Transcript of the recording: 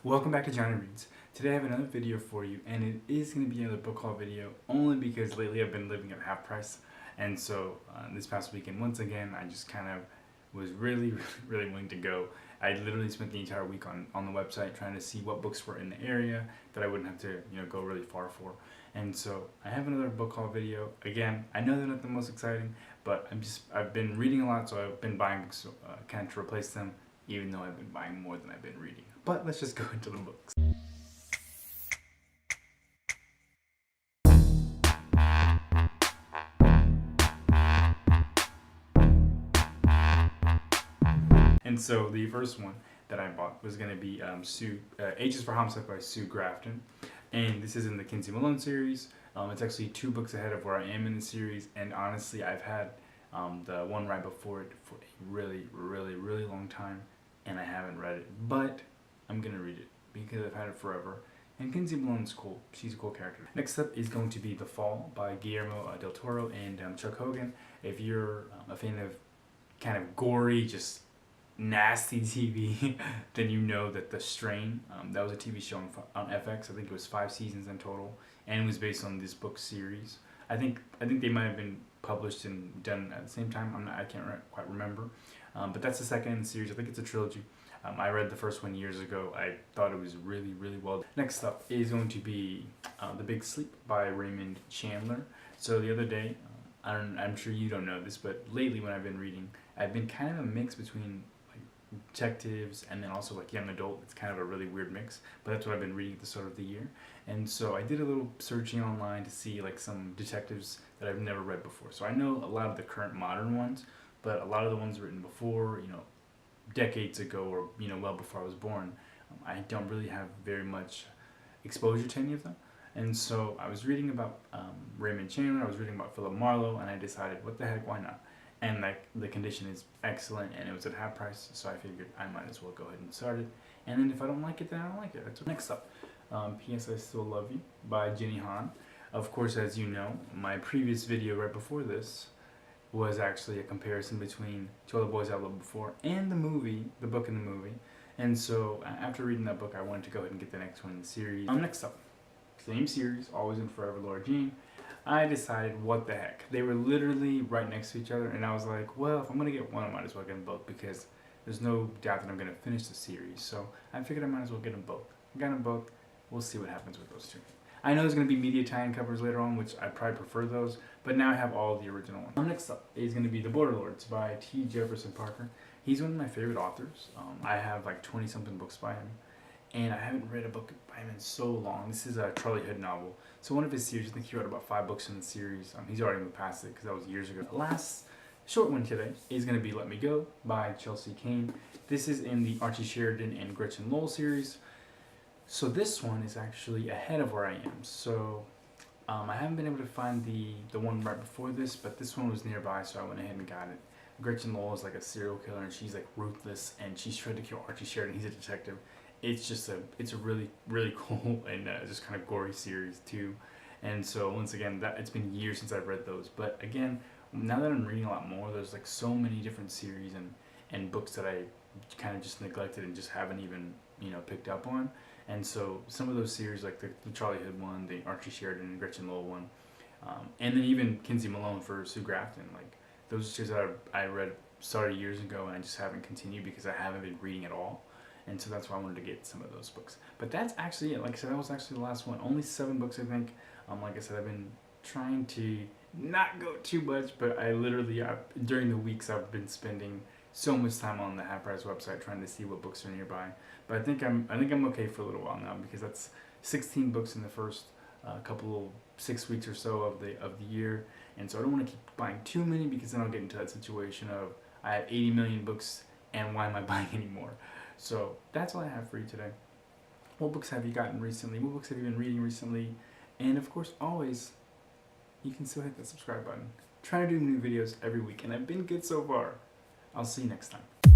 Welcome back to Johnny Reads. Today I have another video for you, and it is going to be another book haul video only because lately I've been living at half price, and so this past weekend once again I just kind of was really willing to go. I literally spent the entire week on the website trying to see what books were in the area that I wouldn't have to go really far for. And so I have another book haul video. Again, I know they're not the most exciting, but I've been reading a lot, so I've been buying books kind of to replace them, even though I've been buying more than I've been reading. But let's just go into the books. And so the first one that I bought was going to be Ages for Homicide by Sue Grafton. And this is in the Kinsey Malone series. It's actually 2 books ahead of where I am in the series. And honestly, I've had the one right before it for a really long time. And I haven't read it. But I'm going to read it because I've had it forever. And Kinsey Malone's cool. She's a cool character. Next up is going to be The Fall by Guillermo del Toro and Chuck Hogan. If you're a fan of kind of gory, just nasty TV, then you know that The Strain, that was a TV show on FX. I think it was 5 seasons in total, and it was based on this book series. I think they might have been published and done at the same time. I can't quite remember, but that's the second in the series. I think it's a trilogy. I read the first one years ago. I thought it was really well. Next up is going to be The Big Sleep by Raymond Chandler. So the other day, I'm sure you don't know this, but lately when I've been reading, I've been kind of a mix between detectives and then also like young adult. It's kind of a really weird mix, but that's what I've been reading at the start of the year. And so I did a little searching online to see like some detectives that I've never read before. So I know a lot of the current modern ones, but a lot of the ones written before, decades ago, or well before I was born, I don't really have very much exposure to any of them. And so I was reading about Raymond Chandler, I was reading about Philip Marlowe, and I decided, what the heck, why not? And like the condition is excellent, and it was at half price, so I figured I might as well go ahead and start it. And then if I don't like it, then I don't like it. That's what. Next up, P.S. I Still Love You by Jenny Han. Of course, as you know, my previous video right before this was actually a comparison between To All the Boys I Loved Before and the movie, the book and the movie. And so after reading that book, I wanted to go ahead and get the next one in the series. Next up, same series, Always and Forever, Laura Jean. I decided, what the heck. They were literally right next to each other, and I was like, well, if I'm going to get one, I might as well get them both, because there's no doubt that I'm going to finish the series. So I figured I might as well get them both. I got them both. We'll see what happens with those two. I know there's going to be media tie-in covers later on, which I probably prefer those, but now I have all the original ones. Next up is going to be The Borderlords by T. Jefferson Parker. He's one of my favorite authors. I have like 20-something books by him, and I haven't read a book by him in so long. This is a Charlie Hood novel. So one of his series, I think he wrote about 5 books in the series. He's already moved past it because that was years ago. The last short one today is going to be Let Me Go by Chelsea Cain. This is in the Archie Sheridan and Gretchen Lowell series. So this one is actually ahead of where I am. So I haven't been able to find the one right before this, but this one was nearby, so I went ahead and got it. Gretchen Lowell is like a serial killer, and she's like ruthless, and she's trying to kill Archie Sheridan. He's a detective. It's a really cool and just kind of gory series too. And so once again, it's been years since I've read those. But again, now that I'm reading a lot more, there's like so many different series and books that I kind of just neglected and just haven't even picked up on. And so some of those series, like the Charlie Hood one, the Archie Sheridan and Gretchen Lowell one, and then even Kinsey Malone for Sue Grafton, like those series that I read started years ago, and I just haven't continued because I haven't been reading at all. And so that's why I wanted to get some of those books. But that's actually it. Like I said, that was actually the last one. Only 7 books, I think. Like I said, I've been trying to not go too much, but I literally, during the weeks, I've been spending so much time on the Half Price website trying to see what books are nearby. But I think I'm okay for a little while now, because that's 16 books in the first couple 6 weeks or so of the year. And so I don't want to keep buying too many, because then I'll get into that situation of I have 80 million books, and why am I buying any more? So that's all I have for you today. What books have you gotten recently? What books have you been reading recently? And of course, always, you can still hit that subscribe button. Try to do new videos every week, and I've been good so far. I'll see you next time.